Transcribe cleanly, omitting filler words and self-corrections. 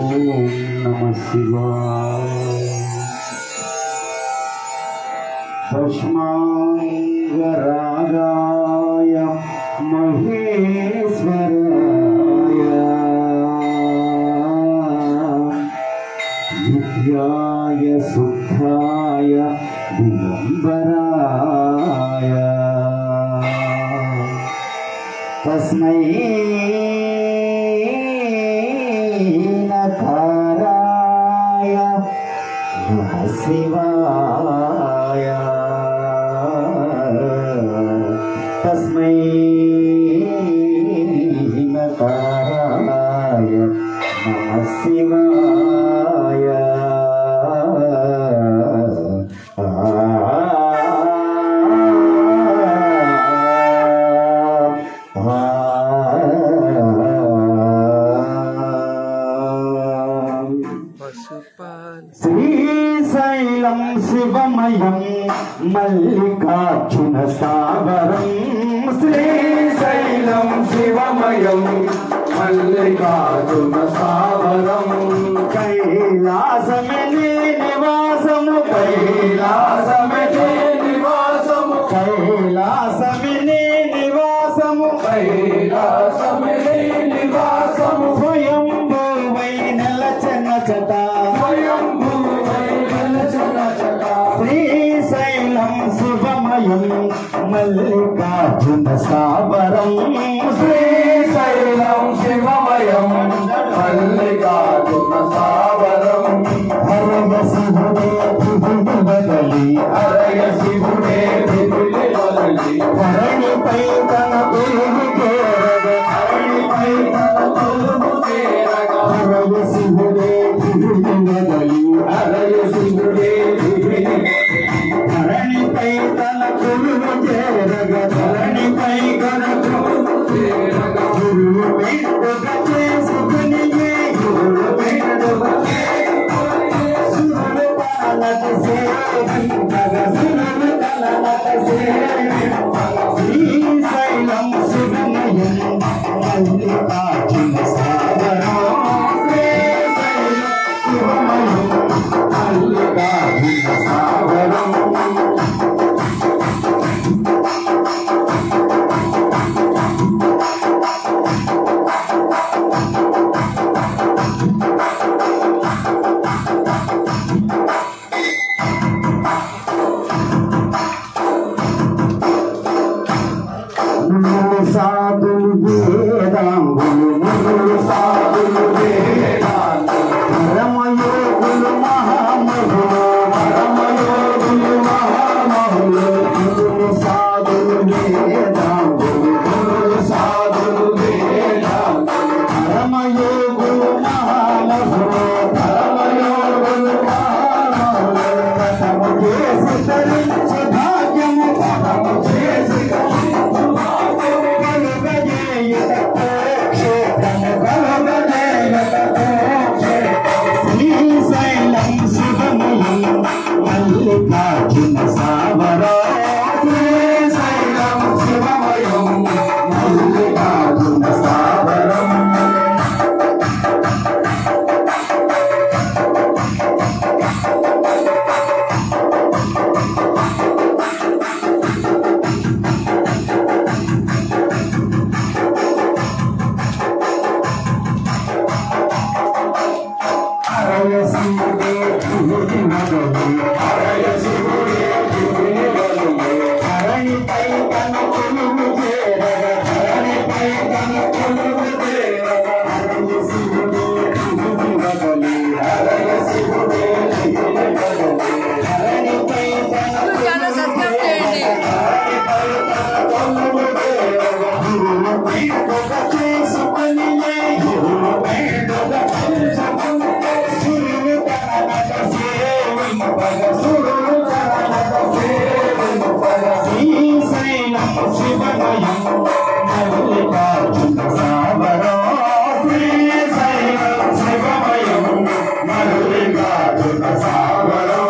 नमः शिवाय। भस्मांगरागाय महेश्वराय नित्याय शुद्धाय दिगंबराय तस्मै नकाराय नमः शिवाय। तस्मै नकाराय नमः शिवाय। శ్రీశైలం శివమయం మల్లికార్జున స్థావరం। శ్రీశైలం శివమయం మల్లికార్జున స్థావరం। కైలాసమే నీ నివాసము కైలాసమే నీ నివాసము కైలాసమే నీ నివాసము కైలాసమే నీ నివాసము। స్వయంభూవై నెలచన చట స్వయంభూవై వెలసిన చట। శ్రీశైలం శివమయం మల్లికార్జున స్థావరం। శ్రీశైలం శివమయం మల్లికార్జున స్థావరం। హరయ శివుడే దివిలి బదలి హరయ శివుడే దివిలి బదలి ధరణిపై తన కొలువు చేరగ ధరణిపై తన కొలువు చేరగ। హరయ శివుడే దివిలి బదలి హరయ శివుడే దివిలి ధరణిపై తన కొలువు చేరగ ధరణిపై తన కొలువు చేరగ। గురువు పెట్టుక చేసుకునియే గురువు పెట్టుక సురులు పాలక సేవింపగ సురులు పాలక సేవింపగ శ్రీశైలం శివమయం మల్లికార్జున స్థావరం। శ్రీశైలం శివమయం మల్లికార్జున స్థావరం। సాధులు వేదాంగులు మునులు సాధులు వేదాంతులు పరమయోగులు మహామహులు పరమయోగులు మహామహులు మునులు సాధులు వేదాంగులు గురులు సాధులు వేదాంతులు పరమయోగులు మహామహులు పరమయోగులు మహామహులు పదము చేసి ధరించి భాగ్యము పదము చేసి శ్రీశైలం శివమయం మల్లికార్జున స్థావరం। శ్రీశైలం శివమయం మల్లికార్జున స్థావరం। హరయ శివుడే దివిలి బదలి హరయ శివుడే దివిలి బదలి ధరణిపై తన కొలువు చేరగ ధరణిపై తన కొలువు చేరగ హరయ శివుడే దివిలి బదలి హరయ శివుడే దివిలి బదలి ధరణిపై తన ఛానల్ సబ్స్క్రైబ్ చేయండి. ధరణిపై తన కొలువు చేరగ గురువు పీఠక చేసుకునియే గురువు పీఠక చేసుకునియే సురులు తనక సేవింపగ సురులు తనక సేవింపగ శ్రీశైలం శివమయం మల్లికార్జున స్థావరం। శ్రీశైలం శివమయం మల్లికార్జున స్థావరం।